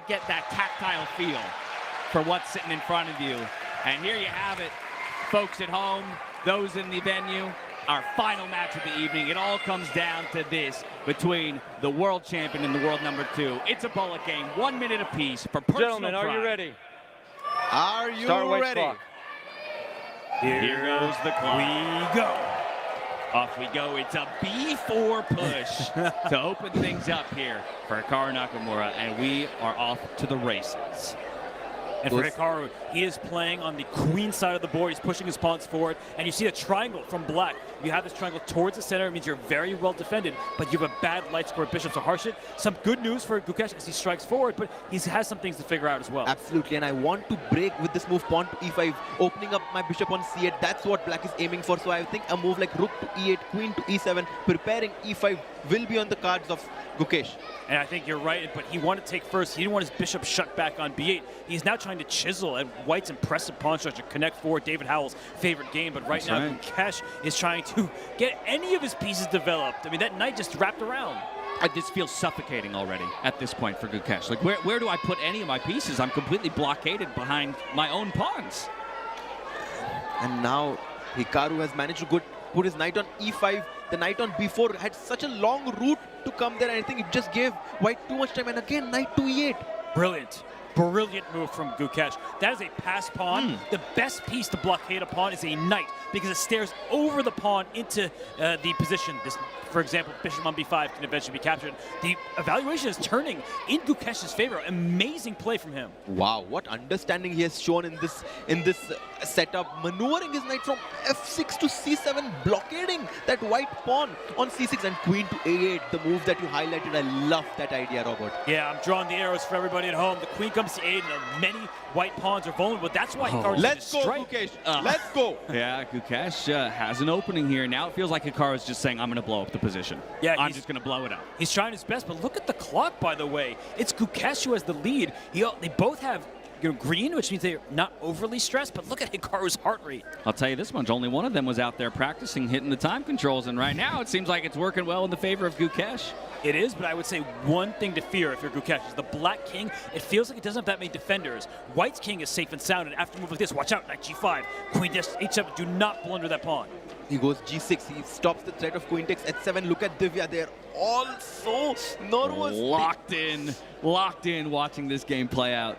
Get that tactile feel for what's sitting in front of you. And here you have it, folks at home, those in the venue, our final match of the evening. It all comes down to this between the world champion and the world number 2. It's a bullet game, 1 minute apiece for personal Gentlemen, are you ready? Are you ready? Clock. Here goes the clock. We go. Off we go. It's a B4 push to open things up here for Hikaru Nakamura, and we are off to the races. And for Hikaru, he is playing on the queen side of the board. He's pushing his pawns forward, and you see a triangle from black. You have this triangle towards the center. It means you're very well defended, but you have a bad light square bishop, so harsh it. Some good news for Gukesh as he strikes forward, but he has some things to figure out as well. Absolutely, and I want to break with this move, pawn to e5, opening up my bishop on c8. That's what black is aiming for, so I think a move like rook to e8, queen to e7, preparing e5 will be on the cards of Gukesh. And I think you're right, but he wanted to take first. He didn't want his bishop shut back on b8. He's now trying to chisel at White's impressive pawn structure, connect forward, David Howell's favorite game. But right now, Gukesh is trying to get any of his pieces developed. I mean, that knight just wrapped around. This feels suffocating already at this point for Gukesh. Like, where do I put any of my pieces? I'm completely blockaded behind my own pawns. And now Hikaru has managed to put his knight on e5. The knight on b4 had such a long route to come there, and I think it just gave White too much time. And again, knight to e8. Brilliant. Brilliant move from Gukesh. That is a pass pawn. The best piece to blockade a pawn is a knight because it stares over the pawn into the position. This, for example, bishop on b5 can eventually be captured. The evaluation is turning in Gukesh's favor. Amazing play from him. Wow, what understanding he has shown in this setup, maneuvering his knight from f6 to c7, blockading that white pawn on c6 and queen to a8. The move that you highlighted, I love that idea, Robert. Yeah, I'm drawing the arrows for everybody at home. The queen comes to a8, and many white pawns are vulnerable. That's why Hikaru's Let's go, Gukesh. Let's go. Yeah, Gukesh has an opening here. Now it feels like Hikaru's just saying, I'm going to blow up the position. Yeah, I'm just going to blow it up. He's trying his best, but look at the clock, by the way. It's Gukesh who has the lead. They both have green, which means they're not overly stressed, but look at Hikaru's heart rate. I'll tell you this much, only one of them was out there practicing hitting the time controls, and right now it seems like it's working well in the favor of Gukesh. It is, but I would say one thing to fear if you're Gukesh is the black king. It feels like it doesn't have that many defenders. White's king is safe and sound, and after a move like this, watch out, knight g5, queen h7, do not blunder that pawn. He goes g6, he stops the threat of queen takes h7. Look at Divya, they're all so nervous. Locked in watching this game play out.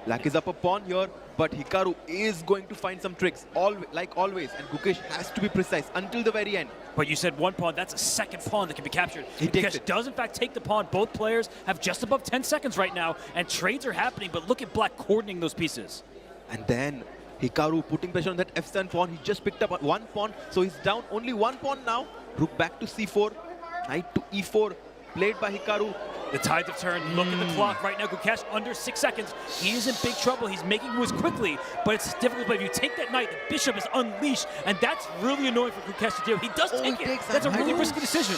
Black is up a pawn here, but Hikaru is going to find some tricks, like always, and Gukesh has to be precise until the very end. But you said one pawn, that's a second pawn that can be captured. Gukesh does in fact take the pawn. Both players have just above 10 seconds right now, and trades are happening, but look at Black coordinating those pieces. And then Hikaru putting pressure on that f7 pawn. He just picked up one pawn, so he's down only one pawn now. Rook back to c4, knight to e4, played by Hikaru. The tides have turned. Look at the clock right now. Gukesh under 6 seconds. He is in big trouble. He's making moves quickly, but it's difficult. But if you take that knight, the bishop is unleashed, and that's really annoying for Gukesh to do. He does take it. That's a really risky decision.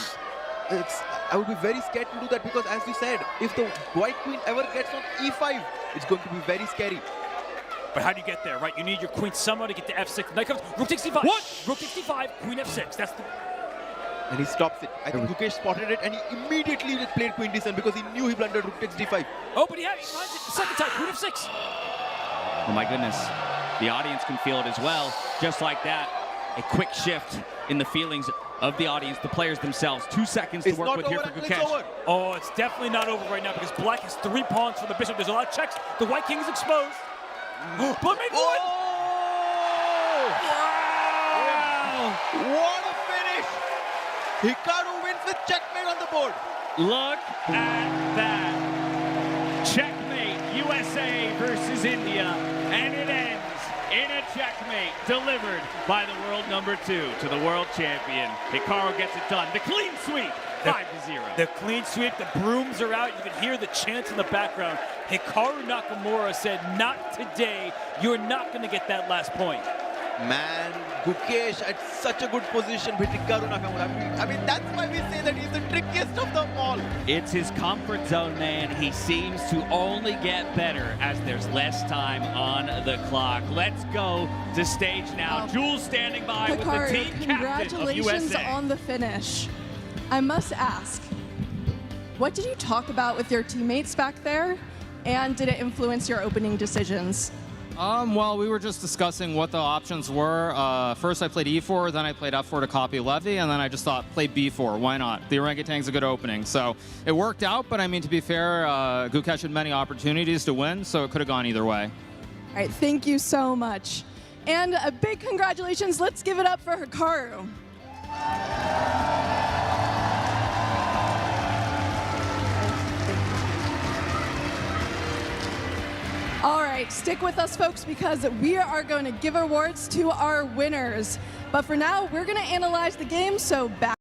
I would be very scared to do that because, as you said, if the white queen ever gets on e5, it's going to be very scary. But how do you get there, right? You need your queen somehow to get to f6. Knight comes, rook takes d5. What? Rook takes d5, queen f6. That's the... And he stops it. I think Gukesh spotted it, and he immediately played queen d7 because he knew he blundered rook takes d5. Oh, but he finds it the second time, queen f6. Oh my goodness. The audience can feel it as well. Just like that, a quick shift in the feelings of the audience, the players themselves. 2 seconds to work with here for Gukesh. Oh, it's definitely not over right now because Black has 3 pawns for the bishop. There's a lot of checks. The white king is exposed. Black made one! Wow! What a finish! Hikaru wins with checkmate on the board. Look at that. Checkmate, USA versus India. And it ends in a checkmate delivered by the world number 2 to the world champion. Hikaru gets it done. The clean sweep. 5-0. The clean sweep, the brooms are out. You can hear the chants in the background. Hikaru Nakamura said, not today. You're not going to get that last point. Man, Gukesh at such a good position with Hikaru Nakamura. I mean, that's why we say that he's the trickiest of them all. It's his comfort zone, man. He seems to only get better as there's less time on the clock. Let's go to stage now. Jules standing by Hikaru, with the team captain of congratulations USA. on the finish. I must ask, what did you talk about with your teammates back there? and did it influence your opening decisions? Well, we were just discussing what the options were. First, I played E4, then I played F4 to copy Levy, and then I just thought, play B4. Why not? The Orangutan's a good opening. So it worked out, but I mean, to be fair, Gukesh had many opportunities to win, so it could have gone either way. All right, thank you so much. And a big congratulations. Let's give it up for Hikaru. All right, stick with us, folks, because we are going to give awards to our winners. But for now, we're going to analyze the game, so back